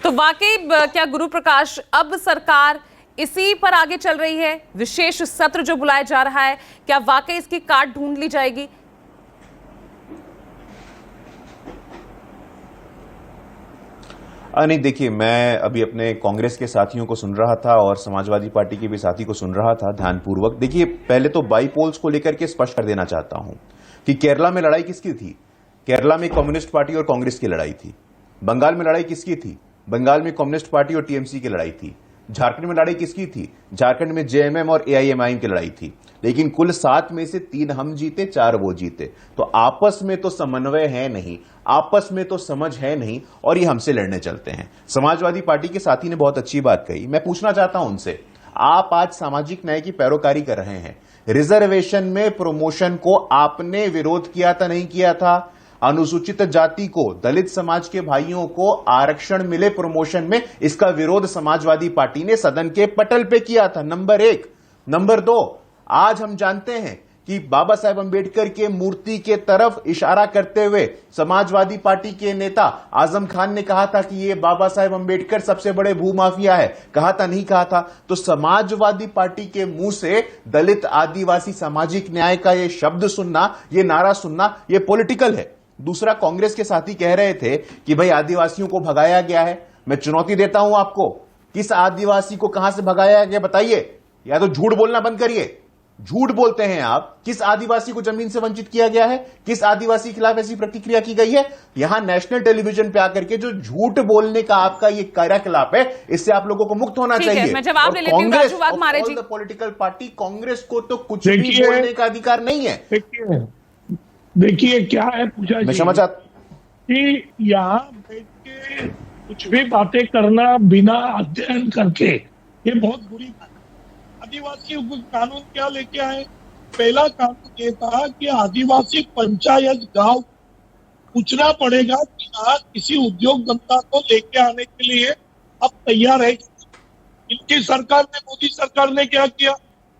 तो वाकई क्या गुरु प्रकाश अब सरकार इसी पर आगे चल रही है? विशेष सत्र जो बुलाया जा रहा है, क्या वाकई इसकी काट ढूंढ ली जाएगी? नहीं, देखिए, मैं अभी अपने कांग्रेस के साथियों को सुन रहा था और समाजवादी पार्टी के भी साथी को सुन रहा था ध्यानपूर्वक। देखिए, पहले तो बाईपोल्स को लेकर के स्पष्ट कर देना चाहता हूं कि केरला में लड़ाई किसकी थी? केरला में कम्युनिस्ट पार्टी और कांग्रेस की लड़ाई थी। बंगाल में लड़ाई किसकी थी? बंगाल में कम्युनिस्ट पार्टी और टीएमसी की लड़ाई थी। झारखंड में लड़ाई किसकी थी? झारखंड में जेएमएम और एआईएमआईएम की लड़ाई थी। लेकिन कुल 7 में से 3 हम जीते, 4 वो जीते। तो आपस में तो समन्वय है नहीं, आपस में तो समझ है नहीं, और ये हमसे लड़ने चलते हैं। समाजवादी पार्टी के साथी ने बहुत अच्छी बात कही। मैं पूछना चाहता हूं उनसे, आप आज सामाजिक न्याय की पैरोकारी कर रहे हैं, रिजर्वेशन में प्रमोशन को आपने विरोध किया था, नहीं किया था? अनुसूचित जाति को, दलित समाज के भाइयों को आरक्षण मिले प्रमोशन में, इसका विरोध समाजवादी पार्टी ने सदन के पटल पे किया था, नंबर 1। नंबर 2, आज हम जानते हैं कि बाबा साहेब अंबेडकर के मूर्ति के तरफ इशारा करते हुए समाजवादी पार्टी के नेता आजम खान ने कहा था कि ये बाबा साहेब अंबेडकर सबसे बड़े भूमाफिया है। कहा था, नहीं कहा था? तो समाजवादी पार्टी के मुंह से दलित आदिवासी सामाजिक न्याय का ये शब्द सुनना, ये नारा सुनना, ये पॉलिटिकल है। दूसरा, कांग्रेस के साथी कह रहे थे कि भाई आदिवासियों को भगाया गया है। मैं चुनौती देता हूं आपको, किस आदिवासी को कहां से भगाया गया बताइए, या तो झूठ बोलना बंद करिए। झूठ बोलते हैं आप। किस आदिवासी को जमीन से वंचित किया गया है? किस आदिवासी के खिलाफ ऐसी प्रतिक्रिया की गई है? यहां नेशनल टेलीविजन पे आकर के जो झूठ बोलने का आपका ये कार्यकलाप है, इससे आप लोगों को मुक्त होना चाहिए। मैं जवाब ले लेती हूं, कांग्रेस राजू वाघमारे जी। पॉलिटिकल पार्टी, कांग्रेस को तो कुछ भी बोलने का अधिकार नहीं है। देखिए क्या है पूजा जी, मैं क्षमा चाहता कि यहाँ बैठ के कुछ भी बातें करना बिना अध्ययन करके, ये बहुत बुरी बात है। आदिवासी कानून क्या लेके आए? पहला कानून ये था कि आदिवासी पंचायत गांव पूछना पड़ेगा कि यहाँ किसी उद्योग धंधा को लेके आने के लिए अब तैयार है। इनकी सरकार ने, मोदी सरकार ने क्या किया?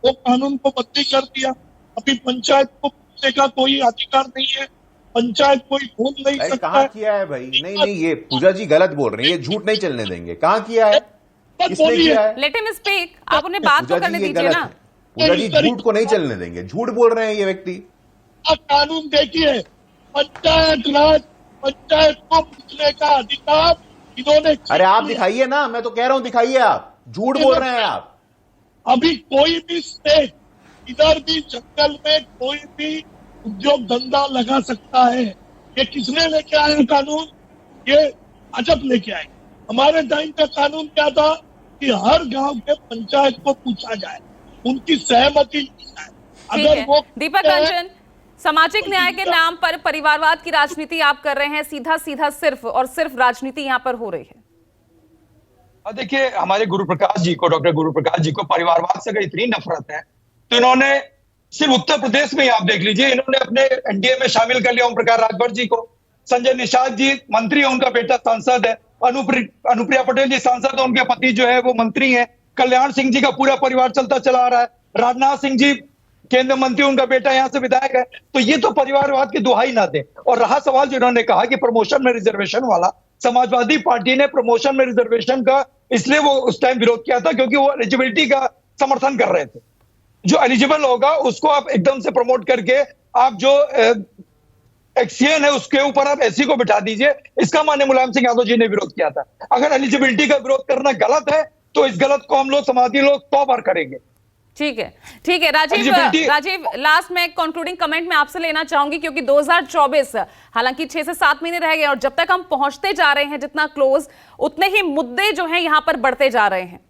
वो कानून को बदली कर दिया। अभी पंचायत को पूछने का कोई अधिकार नहीं है, पंचायत कोई बोल नहीं सकता। कहाँ किया है भाई? नहीं, ये पूजा जी गलत बोल रही है, ये झूठ नहीं चलने देंगे। कहाँ किया है? किसने किया है? लेट हिम स्पीक, आप उन्हें बात तो करने दीजिए ना। पूजा जी झूठ को नहीं चलने देंगे, झूठ बोल रहे हैं ये व्यक्ति। कानून देखिए, पंचायत राज, पंचायत को पूछने का अधिकार इन्होंने। अरे आप दिखाइए ना, मैं तो कह रहा हूं दिखाइए। आप झूठ बोल रहे हैं आप। अभी कोई भी स्टेट, इधर भी जंगल में कोई भी उद्योग धंधा लगा सकता है। ये किसने लेके आया कानून? ये भाजपा लेके आए। हमारे टाइम का कानून क्या था कि हर गांव के पंचायत को पूछा जाए, उनकी सहमति ली जाए। अगर वो दीपक रंजन, सामाजिक न्याय के नाम पर परिवारवाद की राजनीति आप कर रहे हैं, सीधा सीधा सिर्फ और सिर्फ राजनीति यहाँ पर हो रही है। देखिए, हमारे गुरु प्रकाश जी को, डॉक्टर गुरु प्रकाश जी को परिवारवाद से अगर इतनी नफरत है तो इन्होंने सिर्फ उत्तर प्रदेश में ही आप देख लीजिए, इन्होंने अपने एनडीए में शामिल कर लिया ओम प्रकाश राजभर जी को। संजय निषाद जी मंत्री है, उनका बेटा सांसद है। अनुप्रिया पटेल जी सांसद है, उनके पति जो है वो मंत्री हैं। कल्याण सिंह जी का पूरा परिवार चलता चला आ रहा है। राजनाथ सिंह जी केंद्रीय मंत्री, उनका बेटा यहाँ से विधायक है। तो ये तो परिवारवाद की दुहाई ना दे। और रहा सवाल जो इन्होंने कहा कि प्रमोशन में रिजर्वेशन वाला, समाजवादी पार्टी ने प्रमोशन में रिजर्वेशन का इसलिए वो उस टाइम विरोध किया था क्योंकि वो एलिजिबिलिटी का समर्थन कर रहे थे। जो एलिजिबल होगा उसको आप एकदम से प्रमोट करके आप जो एक्सीएन है उसके ऊपर आप एससी को बिठा दीजिए। इसका माननीय मुलायम सिंह यादव जी ने विरोध किया था। अगर एलिजिबिलिटी का विरोध करना गलत है तो इस गलत को हम लोग समाजवादी लोग 100 बार करेंगे। ठीक है। राजीव, लास्ट में एक कंक्लूडिंग कमेंट मैं आपसे लेना चाहूंगी, क्योंकि 2024 हालांकि 6 से 7 महीने रह गए और जब तक हम पहुंचते जा रहे हैं जितना क्लोज, उतने ही मुद्दे जो हैं यहां पर बढ़ते जा रहे हैं।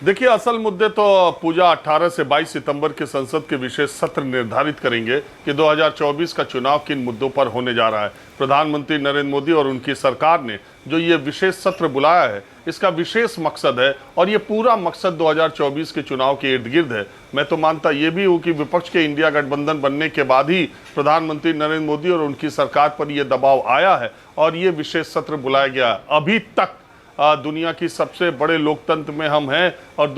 देखिए, असल मुद्दे तो पूजा 18 से 22 सितंबर के संसद के विशेष सत्र निर्धारित करेंगे कि 2024 का चुनाव किन मुद्दों पर होने जा रहा है। प्रधानमंत्री नरेंद्र मोदी और उनकी सरकार ने जो ये विशेष सत्र बुलाया है, इसका विशेष मकसद है, और ये पूरा मकसद 2024 के चुनाव के इर्द गिर्द है। मैं तो मानता ये भी हूँ कि विपक्ष के इंडिया गठबंधन बनने के बाद ही प्रधानमंत्री नरेंद्र मोदी और उनकी सरकार पर यह दबाव आया है और ये विशेष सत्र बुलाया गया। अभी तक दुनिया की सबसे बड़े लोकतंत्र में हम हैं और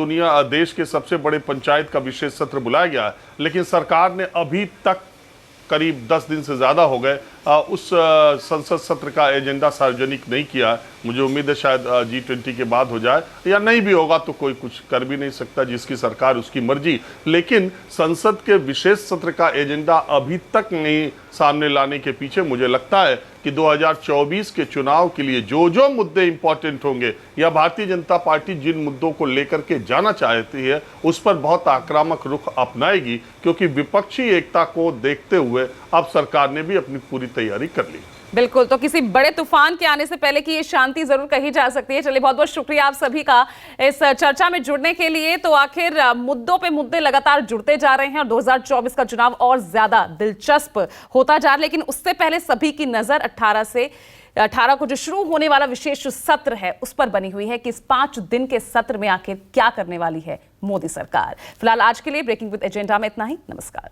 देश के सबसे बड़े पंचायत का विशेष सत्र बुलाया गया है, लेकिन सरकार ने अभी तक करीब 10 दिन से ज़्यादा हो गए उस संसद सत्र का एजेंडा सार्वजनिक नहीं किया। मुझे उम्मीद है शायद G20 के बाद हो जाए, या नहीं भी होगा तो कोई कुछ कर भी नहीं सकता, जिसकी सरकार उसकी मर्जी। लेकिन संसद के विशेष सत्र का एजेंडा अभी तक नहीं सामने लाने के पीछे मुझे लगता है कि 2024 के चुनाव के लिए जो जो मुद्दे इंपॉर्टेंट होंगे, या भारतीय जनता पार्टी जिन मुद्दों को लेकर के जाना चाहती है उस पर बहुत आक्रामक रुख अपनाएगी, क्योंकि विपक्षी एकता को देखते हुए अब सरकार ने भी अपनी पूरी तैयारी कर ली। बिल्कुल, तो किसी बड़े तूफान के आने से पहले की ये शांति जरूर कही जा सकती है। चलिए, बहुत बहुत शुक्रिया आप सभी का इस चर्चा में जुड़ने के लिए। तो आखिर मुद्दों पे मुद्दे लगातार जुड़ते जा रहे हैं और 2024 का चुनाव और ज्यादा दिलचस्प होता जा रहा है। लेकिन उससे पहले सभी की नजर 18 को जो शुरू होने वाला विशेष सत्र है उस पर बनी हुई है कि इस 5 दिन के सत्र में आखिर क्या करने वाली है मोदी सरकार। फिलहाल आज के लिए ब्रेकिंग विद एजेंडा में इतना ही। नमस्कार।